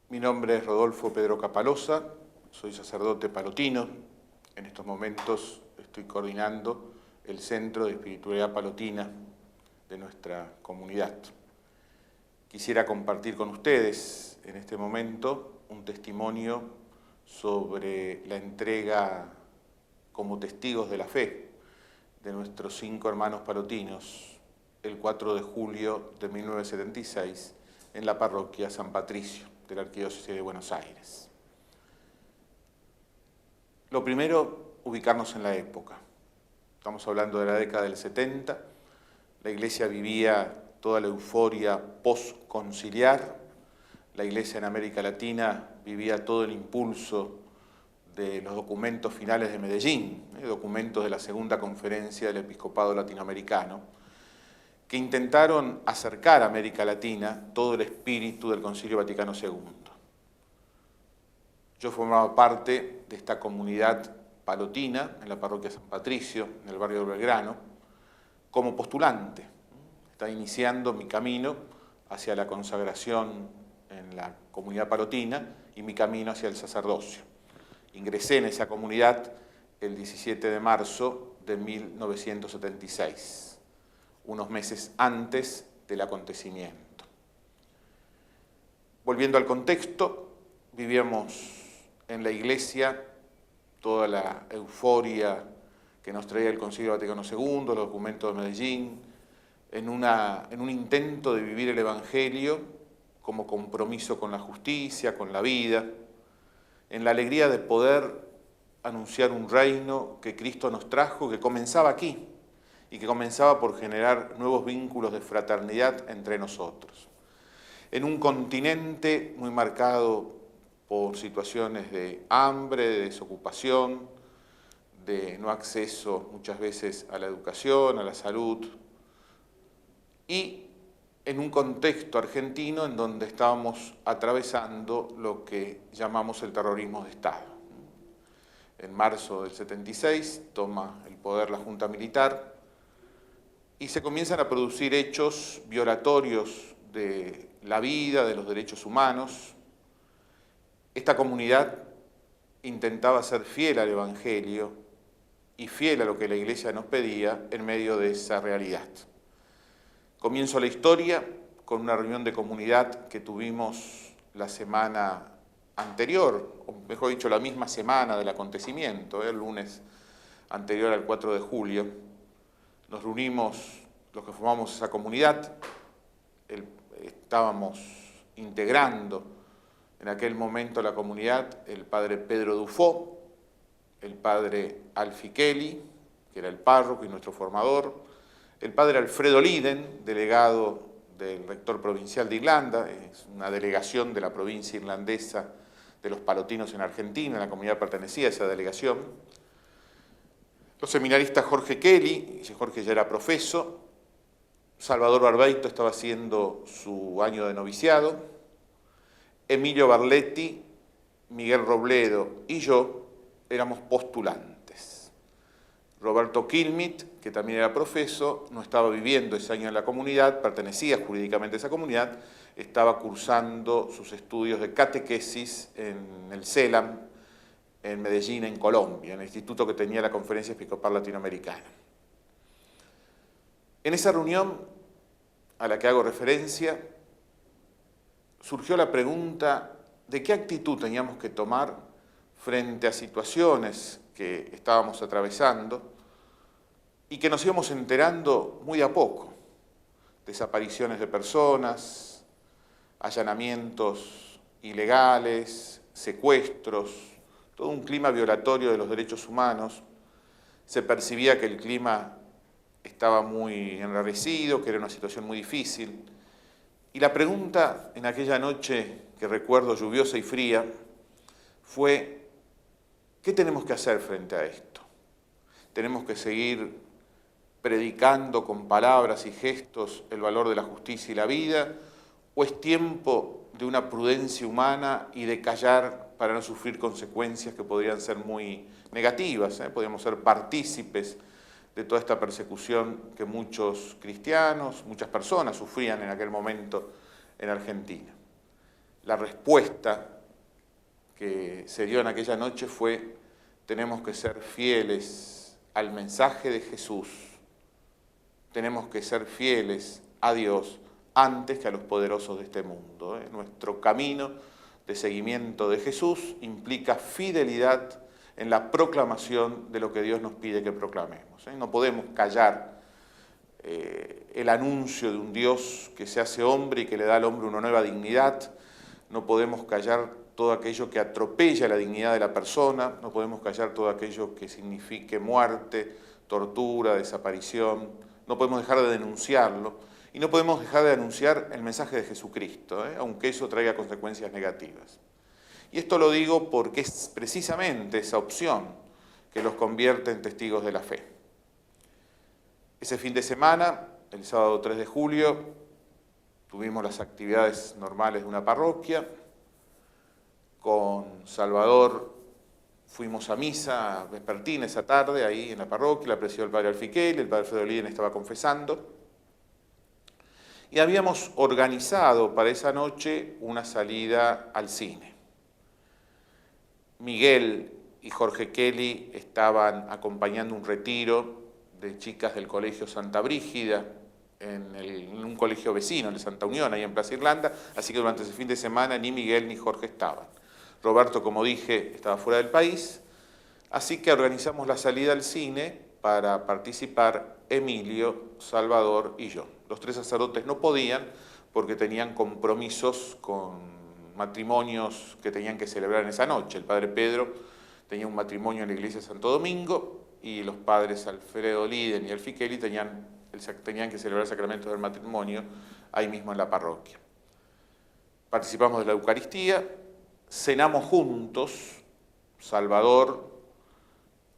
Mi nombre es Rodolfo Pedro Capalosa, soy sacerdote palotino. En estos momentos estoy coordinando el Centro de Espiritualidad Palotina de nuestra comunidad. Quisiera compartir con ustedes en este momento un testimonio sobre la entrega como testigos de la fe de nuestros 5 hermanos palotinos el 4 de julio de 1976 en la parroquia San Patricio de la Arquidiócesis de Buenos Aires. Lo primero, ubicarnos en la época. Estamos hablando de la década del 70, la Iglesia vivía toda la euforia post-conciliar, la Iglesia en América Latina vivía todo el impulso de los documentos finales de Medellín, documentos de la segunda conferencia del Episcopado Latinoamericano, que intentaron acercar a América Latina todo el espíritu del Concilio Vaticano II. Yo formaba parte de esta comunidad palotina en la parroquia San Patricio, en el barrio de Belgrano, como postulante. Estaba iniciando mi camino hacia la consagración en la comunidad palotina y mi camino hacia el sacerdocio. Ingresé en esa comunidad el 17 de marzo de 1976. Unos meses antes del acontecimiento. Volviendo al contexto, vivíamos en la Iglesia toda la euforia que nos traía el Concilio Vaticano II, los documentos de Medellín, en un intento de vivir el Evangelio como compromiso con la justicia, con la vida, en la alegría de poder anunciar un reino que Cristo nos trajo, que comenzaba aquí, y que comenzaba por generar nuevos vínculos de fraternidad entre nosotros. En un continente muy marcado por situaciones de hambre, de desocupación, de no acceso muchas veces a la educación, a la salud, y en un contexto argentino en donde estábamos atravesando lo que llamamos el terrorismo de Estado. En marzo del 76 toma el poder la Junta Militar, y se comienzan a producir hechos violatorios de la vida, de los derechos humanos. Esta comunidad intentaba ser fiel al Evangelio y fiel a lo que la Iglesia nos pedía en medio de esa realidad. Comienzo la historia con una reunión de comunidad que tuvimos la semana anterior, o mejor dicho, la misma semana del acontecimiento, el lunes anterior al 4 de julio. Nos reunimos los que formamos esa comunidad, estábamos integrando en aquel momento la comunidad el padre Pedro Dufó, el padre Alfi Kelly, que era el párroco y nuestro formador, el padre Alfredo Liden, delegado del rector provincial de Irlanda, es una delegación de la provincia irlandesa de los palotinos en Argentina, la comunidad pertenecía a esa delegación. Los seminaristas Jorge Kelly, Jorge ya era profeso, Salvador Barbeito estaba haciendo su año de noviciado, Emilio Barletti, Miguel Robledo y yo éramos postulantes. Roberto Kilmit, que también era profeso, no estaba viviendo ese año en la comunidad, pertenecía jurídicamente a esa comunidad, estaba cursando sus estudios de catequesis en el CELAM, en Medellín, en Colombia, en el instituto que tenía la Conferencia Episcopal Latinoamericana. En esa reunión a la que hago referencia, surgió la pregunta de qué actitud teníamos que tomar frente a situaciones que estábamos atravesando y que nos íbamos enterando muy a poco. Desapariciones de personas, allanamientos ilegales, secuestros, todo un clima violatorio de los derechos humanos. Se percibía que el clima estaba muy enrarecido, que era una situación muy difícil. Y la pregunta en aquella noche, que recuerdo lluviosa y fría, fue: ¿qué tenemos que hacer frente a esto? ¿Tenemos que seguir predicando con palabras y gestos el valor de la justicia y la vida? ¿O es tiempo de una prudencia humana y de callar para no sufrir consecuencias que podrían ser muy negativas? Podríamos ser partícipes de toda esta persecución que muchos cristianos, muchas personas sufrían en aquel momento en Argentina. la respuesta que se dio en aquella noche fue: tenemos que ser fieles al mensaje de Jesús, tenemos que ser fieles a Dios antes que a los poderosos de este mundo. Nuestro camino de seguimiento de Jesús implica fidelidad en la proclamación de lo que Dios nos pide que proclamemos. No podemos callar el anuncio de un Dios que se hace hombre y que le da al hombre una nueva dignidad. No podemos callar todo aquello que atropella la dignidad de la persona, no podemos callar todo aquello que signifique muerte, tortura, desaparición, no podemos dejar de denunciarlo y no podemos dejar de anunciar el mensaje de Jesucristo, aunque eso traiga consecuencias negativas. Y esto lo digo porque es precisamente esa opción que los convierte en testigos de la fe. Ese fin de semana, el sábado 3 de julio, tuvimos las actividades normales de una parroquia. Con Salvador fuimos a misa vespertina esa tarde, ahí en la parroquia, la presidió el padre Alfiqueli, el padre Fredolín estaba confesando. Y habíamos organizado para esa noche una salida al cine. Miguel y Jorge Kelly estaban acompañando un retiro de chicas del colegio Santa Brígida, en un colegio vecino, el Santa Unión, ahí en Plaza Irlanda, así que durante ese fin de semana ni Miguel ni Jorge estaban. Roberto, como dije, estaba fuera del país, así que organizamos la salida al cine para participar Emilio, Salvador y yo. Los tres sacerdotes no podían porque tenían compromisos con matrimonios que tenían que celebrar en esa noche. El padre Pedro tenía un matrimonio en la iglesia de Santo Domingo y los padres Alfredo Liden y Alfiqueli tenían que celebrar el sacramento del matrimonio ahí mismo en la parroquia. Participamos de la Eucaristía, cenamos juntos, Salvador,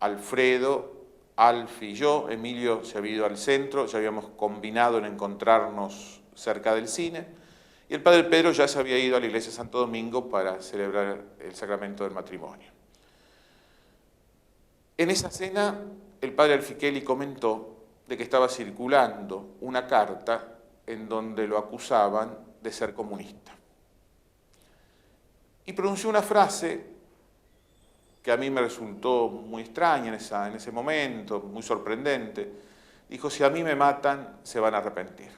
Alfredo, Alfi y yo. Emilio se había ido al centro, ya habíamos combinado en encontrarnos cerca del cine, y el padre Pedro ya se había ido a la iglesia de Santo Domingo para celebrar el sacramento del matrimonio. En esa cena, el padre Alfiqueli comentó de que estaba circulando una carta en donde lo acusaban de ser comunista. Y pronunció una frase que a mí me resultó muy extraña en ese momento, muy sorprendente. Dijo: si a mí me matan, se van a arrepentir.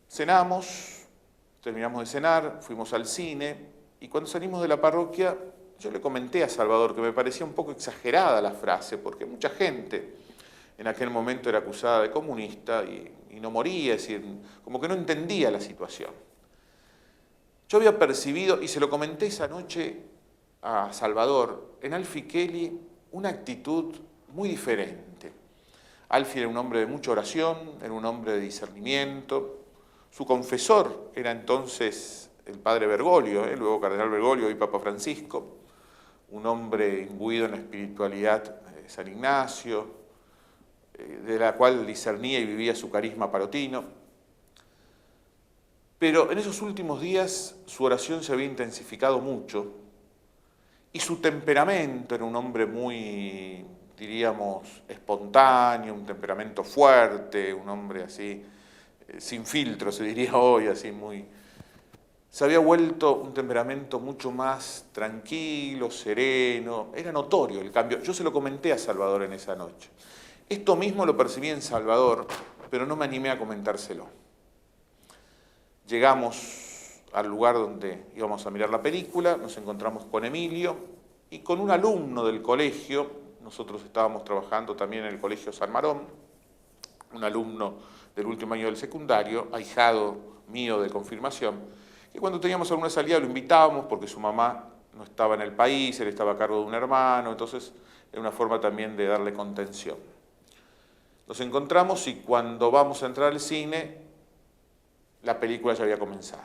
Cenamos, terminamos de cenar, fuimos al cine, y cuando salimos de la parroquia, yo le comenté a Salvador que me parecía un poco exagerada la frase, porque mucha gente en aquel momento era acusada de comunista y no moría, es decir, como que no entendía la situación. Yo había percibido, y se lo comenté esa noche a Salvador, en Alfi Kelly una actitud muy diferente. Alfi era un hombre de mucha oración, era un hombre de discernimiento. Su confesor era entonces el padre Bergoglio, luego cardenal Bergoglio y Papa Francisco, un hombre imbuido en la espiritualidad de San Ignacio, de la cual discernía y vivía su carisma parotino. Pero en esos últimos días su oración se había intensificado mucho y su temperamento era un hombre muy, diríamos, espontáneo, un temperamento fuerte, un hombre así, sin filtro se diría hoy, así muy... Se había vuelto un temperamento mucho más tranquilo, sereno, era notorio el cambio. Yo se lo comenté a Salvador en esa noche. Esto mismo lo percibí en Salvador, pero no me animé a comentárselo. Llegamos al lugar donde íbamos a mirar la película, nos encontramos con Emilio y con un alumno del colegio. Nosotros estábamos trabajando también en el colegio San Marón, un alumno del último año del secundario, ahijado mío de confirmación, que cuando teníamos alguna salida lo invitábamos porque su mamá no estaba en el país, él estaba a cargo de un hermano, entonces era una forma también de darle contención. Nos encontramos y cuando vamos a entrar al cine, la película ya había comenzado.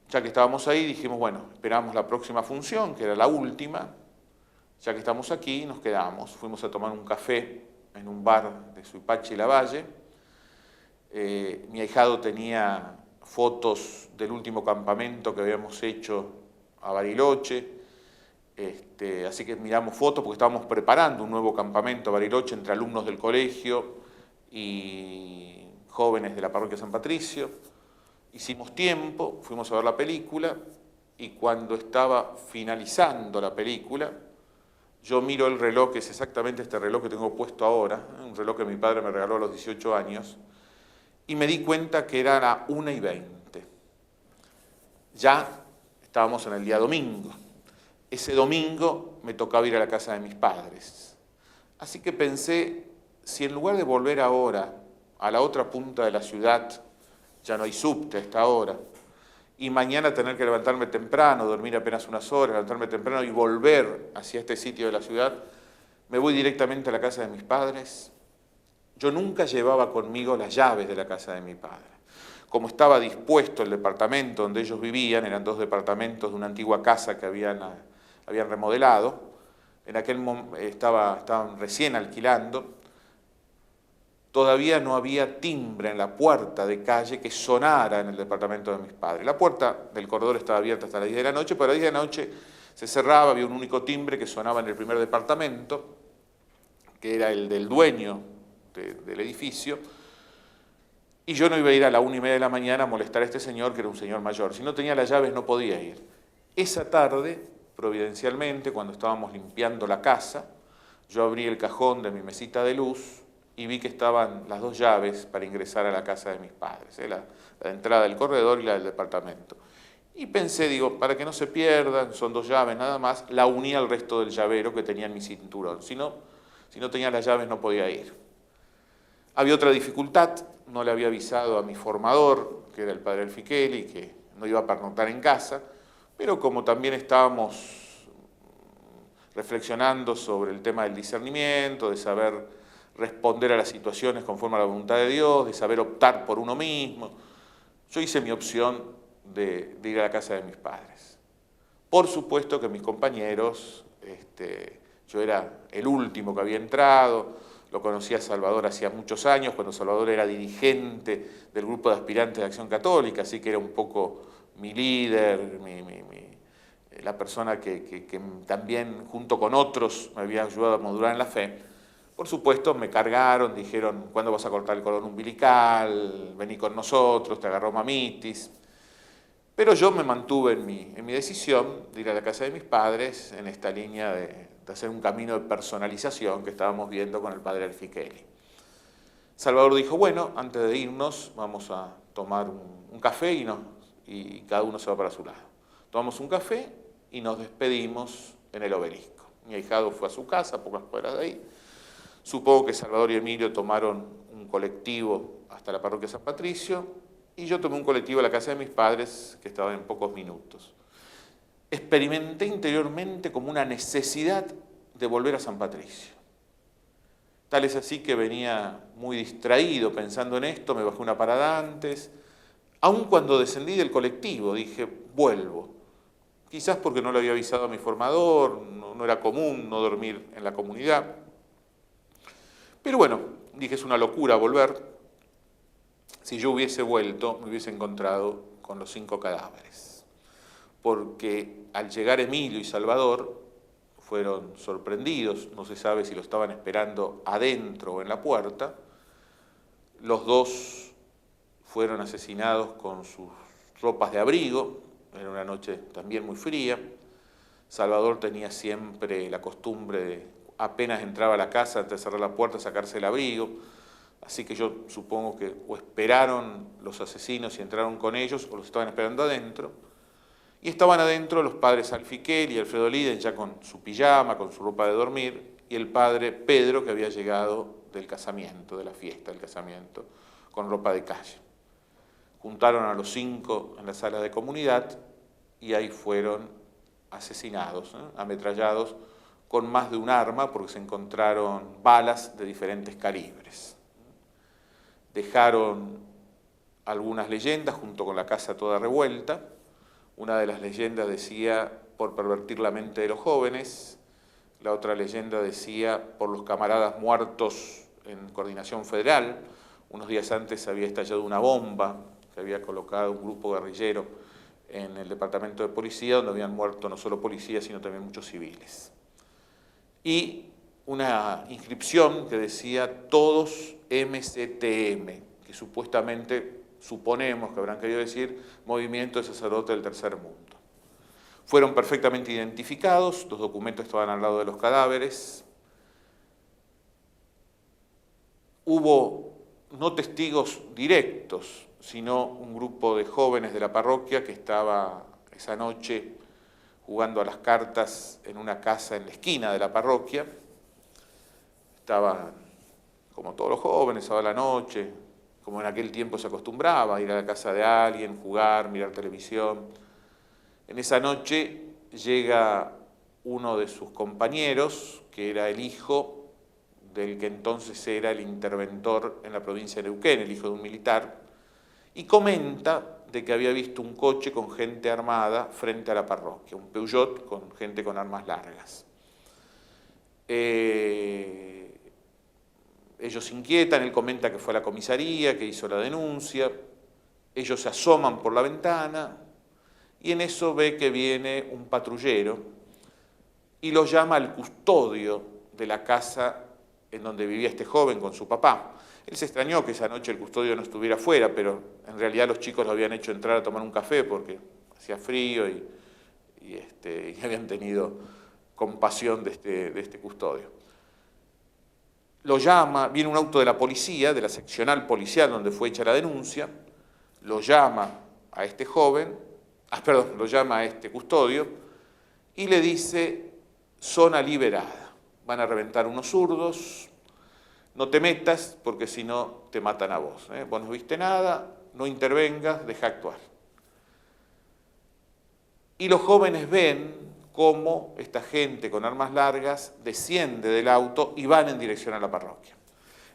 Ya que estábamos ahí, dijimos, bueno, esperamos la próxima función, que era la última. Ya que estamos aquí, nos quedamos. Fuimos a tomar un café en un bar de Suipacha y Lavalle. Mi ahijado tenía fotos del último campamento que habíamos hecho a Bariloche. Así que miramos fotos porque estábamos preparando un nuevo campamento a Bariloche entre alumnos del colegio y jóvenes de la parroquia San Patricio. Hicimos tiempo, fuimos a ver la película y cuando estaba finalizando la película, yo miro el reloj, que es exactamente este reloj que tengo puesto ahora, un reloj que mi padre me regaló a los 18 años, y me di cuenta que era la 1:20. Ya estábamos en el día domingo. Ese domingo me tocaba ir a la casa de mis padres. Así que pensé, si en lugar de volver ahora a la otra punta de la ciudad, ya no hay subte a esta hora, y mañana tener que levantarme temprano, dormir apenas unas horas, levantarme temprano y volver hacia este sitio de la ciudad, me voy directamente a la casa de mis padres. Yo nunca llevaba conmigo las llaves de la casa de mi padre. Como estaba dispuesto el departamento donde ellos vivían, eran 2 departamentos de una antigua casa que habían remodelado, en aquel momento estaban recién alquilando, todavía no había timbre en la puerta de calle que sonara en el departamento de mis padres. La puerta del corredor estaba abierta hasta las 10 de la noche, pero a las 10 de la noche se cerraba, había un único timbre que sonaba en el primer departamento, que era el del dueño del edificio, y yo no iba a ir a la 1:30 de la mañana a molestar a este señor, que era un señor mayor. Si no tenía las llaves no podía ir. Esa tarde, providencialmente, cuando estábamos limpiando la casa, yo abrí el cajón de mi mesita de luz y vi que estaban las 2 llaves para ingresar a la casa de mis padres, la de entrada del corredor y la del departamento. Y pensé, digo, para que no se pierdan, son 2 llaves nada más, la uní al resto del llavero que tenía en mi cinturón. Si no tenía las llaves no podía ir. Había otra dificultad, no le había avisado a mi formador, que era el padre Alfiqueli, que no iba a pernoctar en casa, pero como también estábamos reflexionando sobre el tema del discernimiento, de saber responder a las situaciones conforme a la voluntad de Dios, de saber optar por uno mismo, yo hice mi opción de ir a la casa de mis padres. Por supuesto que mis compañeros, yo era el último que había entrado, lo conocía a Salvador hacía muchos años, cuando Salvador era dirigente del grupo de aspirantes de Acción Católica, así que era un poco mi líder, la persona que también, junto con otros, me había ayudado a madurar en la fe. Por supuesto, me cargaron, dijeron, ¿cuándo vas a cortar el cordón umbilical? Vení con nosotros, te agarró mamitis. Pero yo me mantuve en mi decisión de ir a la casa de mis padres en esta línea de hacer un camino de personalización que estábamos viendo con el padre Alfiqueli. Salvador dijo, bueno, antes de irnos vamos a tomar un café y cada uno se va para su lado. Tomamos un café y nos despedimos en el Obelisco. Mi ahijado fue a su casa, a pocas cuadras de ahí. Supongo que Salvador y Emilio tomaron un colectivo hasta la parroquia San Patricio y yo tomé un colectivo a la casa de mis padres que estaba en pocos minutos. Experimenté interiormente como una necesidad de volver a San Patricio. Tal es así que venía muy distraído pensando en esto, me bajé una parada antes. Aun cuando descendí del colectivo dije, vuelvo. Quizás porque no lo había avisado a mi formador, no era común no dormir en la comunidad. Pero bueno, dije, es una locura volver. Si yo hubiese vuelto, me hubiese encontrado con los 5 cadáveres. Porque al llegar Emilio y Salvador, fueron sorprendidos, no se sabe si lo estaban esperando adentro o en la puerta. Los 2 fueron asesinados con sus ropas de abrigo, era una noche también muy fría. Salvador tenía siempre la costumbre de, apenas entraba a la casa, antes de cerrar la puerta, sacarse el abrigo. Así que yo supongo que o esperaron los asesinos y entraron con ellos, o los estaban esperando adentro. Y estaban adentro los padres Alfiqueli y Alfredo Liden, ya con su pijama, con su ropa de dormir, y el padre Pedro, que había llegado del casamiento, de la fiesta del casamiento, con ropa de calle. Juntaron a los 5 en la sala de comunidad y ahí fueron asesinados, ametrallados con más de un arma, porque se encontraron balas de diferentes calibres. Dejaron algunas leyendas junto con la casa toda revuelta. Una de las leyendas decía, por pervertir la mente de los jóvenes. La otra leyenda decía, por los camaradas muertos en Coordinación Federal. Unos días antes había estallado una bomba que había colocado un grupo guerrillero en el departamento de policía, donde habían muerto no solo policías, sino también muchos civiles. Y una inscripción que decía, todos MCTM, que supuestamente suponemos que habrán querido decir movimiento de sacerdotes del tercer mundo. Fueron perfectamente identificados, los documentos estaban al lado de los cadáveres. Hubo no testigos directos, sino un grupo de jóvenes de la parroquia que estaba esa noche jugando a las cartas en una casa en la esquina de la parroquia. Estaban, como todos los jóvenes, a la noche, como en aquel tiempo se acostumbraba, ir a la casa de alguien, jugar, mirar televisión. En esa noche llega uno de sus compañeros, que era el hijo del que entonces era el interventor en la provincia de Neuquén, el hijo de un militar, y comenta de que había visto un coche con gente armada frente a la parroquia, un Peugeot con gente con armas largas. Ellos se inquietan, él comenta que fue a la comisaría, que hizo la denuncia, ellos se asoman por la ventana y en eso ve que viene un patrullero y lo llama al custodio de la casa en donde vivía este joven con su papá. Él se extrañó que esa noche el custodio no estuviera afuera, pero en realidad los chicos lo habían hecho entrar a tomar un café porque hacía frío y habían tenido compasión de este custodio. Lo llama, viene un auto de la policía, de la seccional policial donde fue hecha la denuncia, lo llama a este joven, lo llama a este custodio y le dice: zona liberada. Van a reventar unos zurdos, no te metas porque si no te matan a vos. Vos no viste nada, no intervengas, deja actuar. Y los jóvenes ven cómo esta gente con armas largas desciende del auto y van en dirección a la parroquia.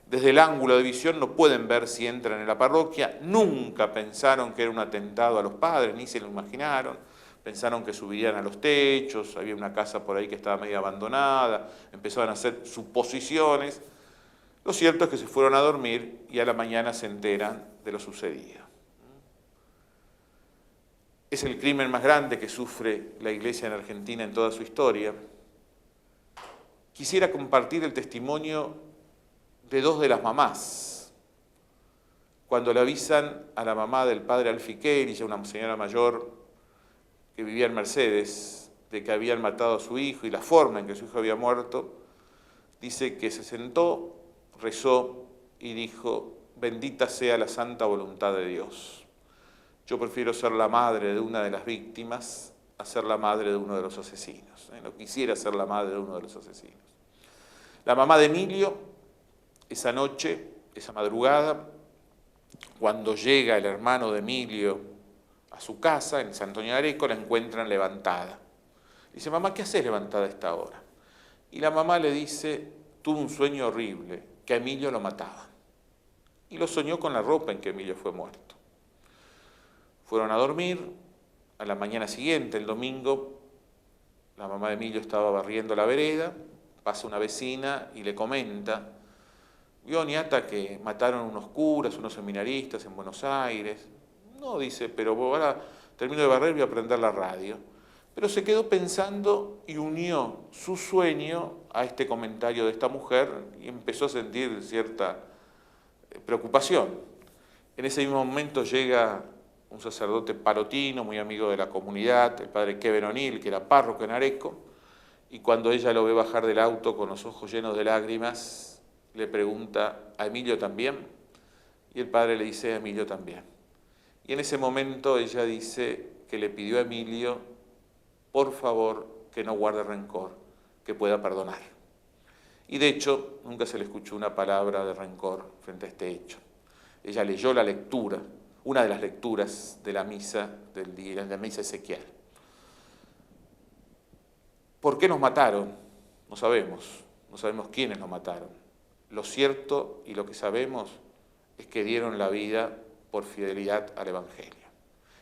Desde el ángulo de visión no pueden ver si entran en la parroquia, nunca pensaron que era un atentado a los padres, ni se lo imaginaron. Pensaron que subirían a los techos, había una casa por ahí que estaba medio abandonada, empezaron a hacer suposiciones. Lo cierto es que se fueron a dormir y a la mañana se enteran de lo sucedido. Es el crimen más grande que sufre la Iglesia en Argentina en toda su historia. Quisiera compartir el testimonio de dos de las mamás. Cuando le avisan a la mamá del padre Alfiqueri, ya una señora mayor, que vivía en Mercedes, de que habían matado a su hijo y la forma en que su hijo había muerto, dice que se sentó, rezó y dijo: bendita sea la santa voluntad de Dios. Yo prefiero ser la madre de una de las víctimas a ser la madre de uno de los asesinos. No quisiera ser la madre de uno de los asesinos. La mamá de Emilio, esa noche, esa madrugada, cuando llega el hermano de Emilio a su casa, en San Antonio de Areco, la encuentran levantada. Dice: mamá, ¿qué haces levantada a esta hora? Y la mamá le dice: tuve un sueño horrible, que a Emilio lo mataban. Y lo soñó con la ropa en que Emilio fue muerto. Fueron a dormir. A la mañana siguiente, el domingo, la mamá de Emilio estaba barriendo la vereda, pasa una vecina y le comenta: vio, niata, que mataron unos curas, unos seminaristas en Buenos Aires. No, dice, pero ahora termino de barrer y voy a prender la radio. Pero se quedó pensando y unió su sueño a este comentario de esta mujer y empezó a sentir cierta preocupación. En ese mismo momento llega un sacerdote palotino, muy amigo de la comunidad, el padre Kevin O'Neill, que era párroco en Areco, y cuando ella lo ve bajar del auto con los ojos llenos de lágrimas, le pregunta: ¿a Emilio también? Y el padre le dice: a Emilio también. Y en ese momento ella dice que le pidió a Emilio, por favor, que no guarde rencor, que pueda perdonar. Y de hecho, nunca se le escuchó una palabra de rencor frente a este hecho. Ella leyó la lectura, una de las lecturas de la misa del día, de la misa Ezequiel. ¿Por qué nos mataron? No sabemos quiénes nos mataron. Lo cierto y lo que sabemos es que dieron la vida por fidelidad al Evangelio.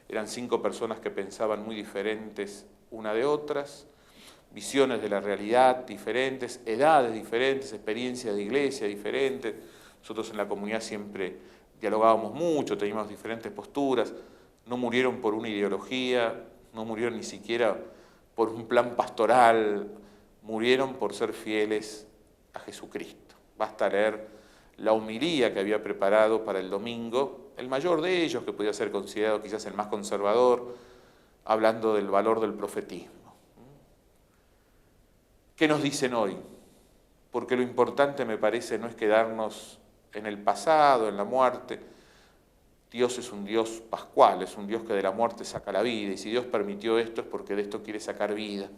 Eran 5 personas que pensaban muy diferentes una de otras, visiones de la realidad diferentes, edades diferentes, experiencias de iglesia diferentes. Nosotros en la comunidad siempre dialogábamos mucho, teníamos diferentes posturas. No murieron por una ideología, no murieron ni siquiera por un plan pastoral, murieron por ser fieles a Jesucristo. Basta leer la homilía que había preparado para el domingo, el mayor de ellos, que podía ser considerado quizás el más conservador, hablando del valor del profetismo. ¿Qué nos dicen hoy? Porque lo importante, me parece, no es quedarnos en el pasado, en la muerte. Dios es un Dios pascual, es un Dios que de la muerte saca la vida, y si Dios permitió esto es porque de esto quiere sacar vida.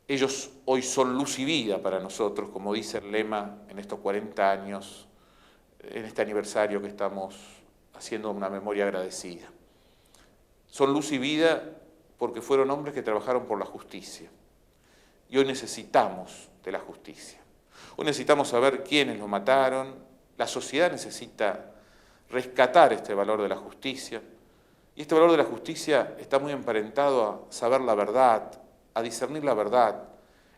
Ellos hoy son luz y vida para nosotros, como dice el lema en estos 40 años, en este aniversario que estamos haciendo una memoria agradecida. Son luz y vida porque fueron hombres que trabajaron por la justicia. Y hoy necesitamos de la justicia. Hoy necesitamos saber quiénes lo mataron. La sociedad necesita rescatar este valor de la justicia. Y este valor de la justicia está muy emparentado a saber la verdad, a discernir la verdad.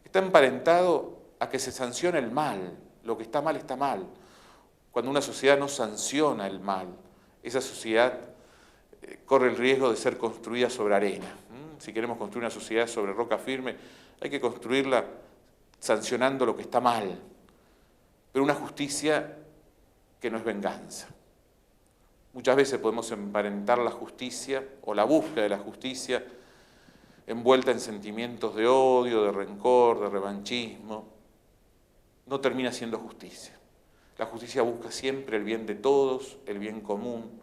Está emparentado a que se sancione el mal. Lo que está mal está mal. Cuando una sociedad no sanciona el mal, esa sociedad corre el riesgo de ser construida sobre arena. Si queremos construir una sociedad sobre roca firme, hay que construirla sancionando lo que está mal, pero una justicia que no es venganza. Muchas veces podemos emparentar la justicia o la búsqueda de la justicia envuelta en sentimientos de odio, de rencor, de revanchismo. No termina siendo justicia. La justicia busca siempre el bien de todos, el bien común.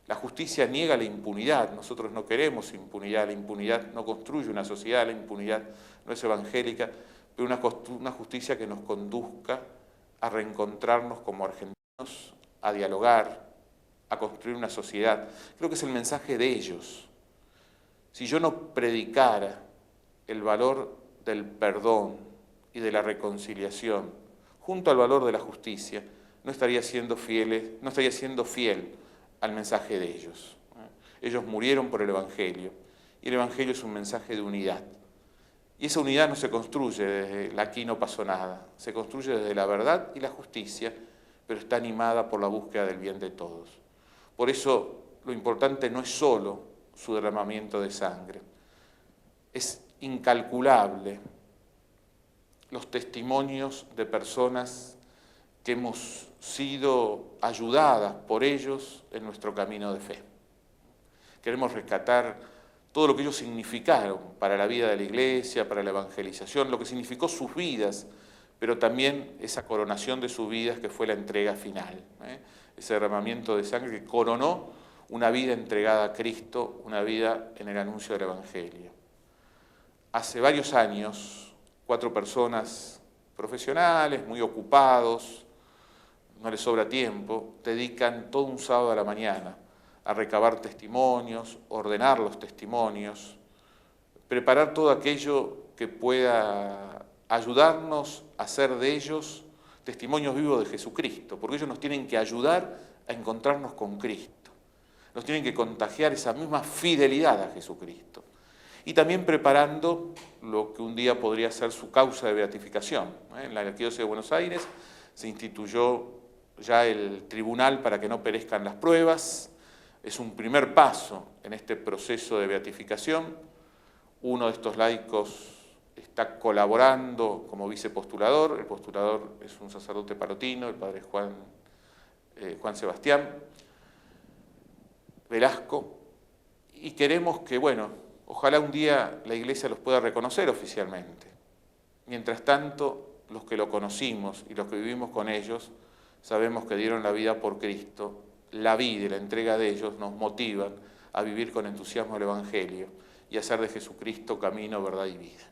La justicia niega la impunidad. Nosotros no queremos impunidad. La impunidad no construye una sociedad, la impunidad no es evangélica, pero una justicia que nos conduzca a reencontrarnos como argentinos, a dialogar, a construir una sociedad. Creo que es el mensaje de ellos. Si yo no predicara el valor del perdón y de la reconciliación junto al valor de la justicia, no estaría siendo fiel al mensaje de ellos. Ellos murieron por el Evangelio, y el Evangelio es un mensaje de unidad. Y esa unidad no se construye desde aquí no pasó nada, se construye desde la verdad y la justicia, pero está animada por la búsqueda del bien de todos. Por eso lo importante no es solo su derramamiento de sangre, es incalculable los testimonios de personas que hemos sido ayudadas por ellos en nuestro camino de fe. Queremos rescatar todo lo que ellos significaron para la vida de la Iglesia, para la evangelización, lo que significó sus vidas, pero también esa coronación de sus vidas que fue la entrega final, ese derramamiento de sangre que coronó una vida entregada a Cristo, una vida en el anuncio del Evangelio. Hace varios años, 4 personas profesionales, muy ocupados, no les sobra tiempo, dedican todo un sábado a la mañana a recabar testimonios, ordenar los testimonios, preparar todo aquello que pueda ayudarnos a hacer de ellos testimonios vivos de Jesucristo, porque ellos nos tienen que ayudar a encontrarnos con Cristo, nos tienen que contagiar esa misma fidelidad a Jesucristo. Y también preparando lo que un día podría ser su causa de beatificación. En la Arquidiócesis de Buenos Aires se instituyó ya el tribunal para que no perezcan las pruebas. Es un primer paso en este proceso de beatificación. Uno de estos laicos está colaborando como vicepostulador. El postulador es un sacerdote palotino, el padre Juan Sebastián Velasco. Y queremos que, ojalá un día la Iglesia los pueda reconocer oficialmente. Mientras tanto, los que lo conocimos y los que vivimos con ellos, sabemos que dieron la vida por Cristo. La vida y la entrega de ellos nos motivan a vivir con entusiasmo el Evangelio y a hacer de Jesucristo camino, verdad y vida.